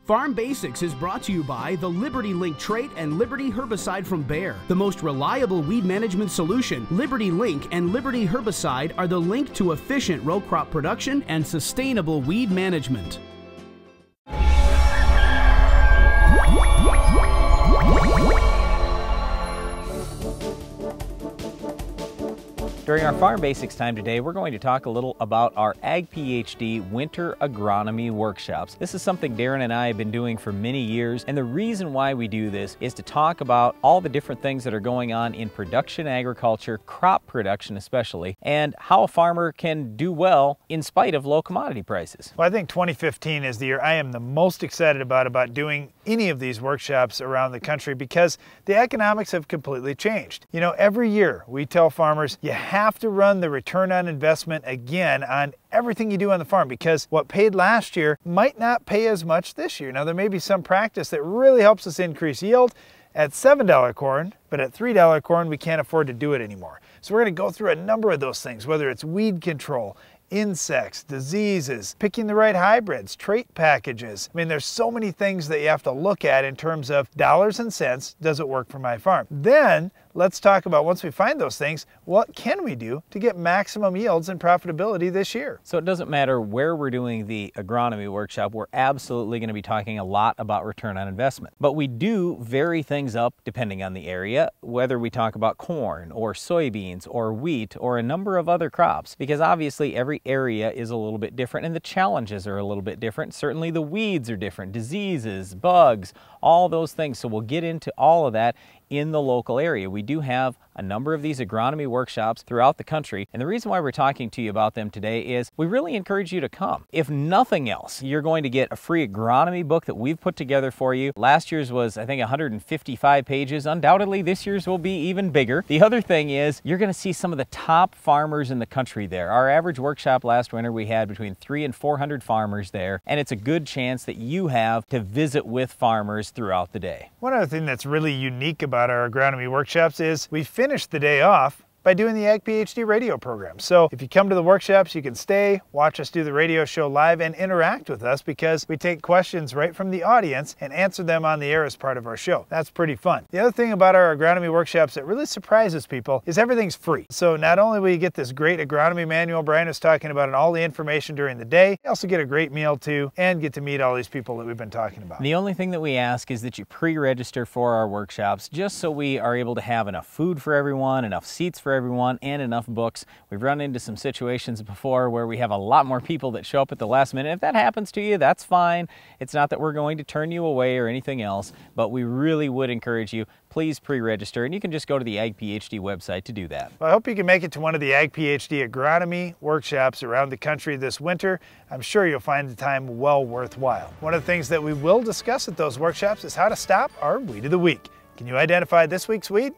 Farm Basics is brought to you by the Liberty Link trait and Liberty herbicide from Bayer. The most reliable weed management solution, Liberty Link and Liberty herbicide are the link to efficient row crop production and sustainable weed management. During our Farm Basics time today, we're going to talk a little about our Ag PhD Winter Agronomy Workshops. This is something Darren and I have been doing for many years, and the reason why we do this is to talk about all the different things that are going on in production agriculture, crop production especially, and how a farmer can do well in spite of low commodity prices. Well, I think 2015 is the year I am the most excited about doing any of these workshops around the country because the economics have completely changed. You know, every year we tell farmers you have to run the return on investment again on everything you do on the farm because what paid last year might not pay as much this year. Now there may be some practice that really helps us increase yield at $7 corn, but at $3 corn we can't afford to do it anymore. So we're going to go through a number of those things, whether it's weed control, insects, diseases, picking the right hybrids, trait packages. I mean, there's so many things that you have to look at in terms of dollars and cents. Does it work for my farm? Then let's talk about, once we find those things, what can we do to get maximum yields and profitability this year? So it doesn't matter where we're doing the agronomy workshop, we're absolutely going to be talking a lot about return on investment. But we do vary things up depending on the area, whether we talk about corn or soybeans or wheat or a number of other crops, because obviously every area is a little bit different and the challenges are a little bit different. Certainly the weeds are different, diseases, bugs, all those things. So we'll get into all of that in the local area. We do have a number of these agronomy workshops throughout the country, and the reason why we're talking to you about them today is we really encourage you to come. If nothing else, you're going to get a free agronomy book that we've put together for you. Last year's was, I think, 155 pages. Undoubtedly, this year's will be even bigger. The other thing is you're going to see some of the top farmers in the country there. Our average workshop last winter, we had between 300 and 400 farmers there, and it's a good chance that you have to visit with farmers throughout the day. One other thing that's really unique about our agronomy workshops is we finish the day off by doing the Ag PhD radio program. So if you come to the workshops, you can stay, watch us do the radio show live, and interact with us because we take questions right from the audience and answer them on the air as part of our show. That's pretty fun. The other thing about our agronomy workshops that really surprises people is everything's free. So not only will you get this great agronomy manual Brian was talking about and all the information during the day, you also get a great meal too and get to meet all these people that we've been talking about. The only thing that we ask is that you pre-register for our workshops just so we are able to have enough food for everyone, enough seats for everyone, and enough books. We've run into some situations before where we have a lot more people that show up at the last minute. If that happens to you, that's fine. It's not that we're going to turn you away or anything else, but we really would encourage you, please pre-register, and you can just go to the Ag PhD website to do that. Well, I hope you can make it to one of the Ag PhD agronomy workshops around the country this winter. I'm sure you'll find the time well worthwhile. One of the things that we will discuss at those workshops is how to stop our weed of the week. Can you identify this week's weed?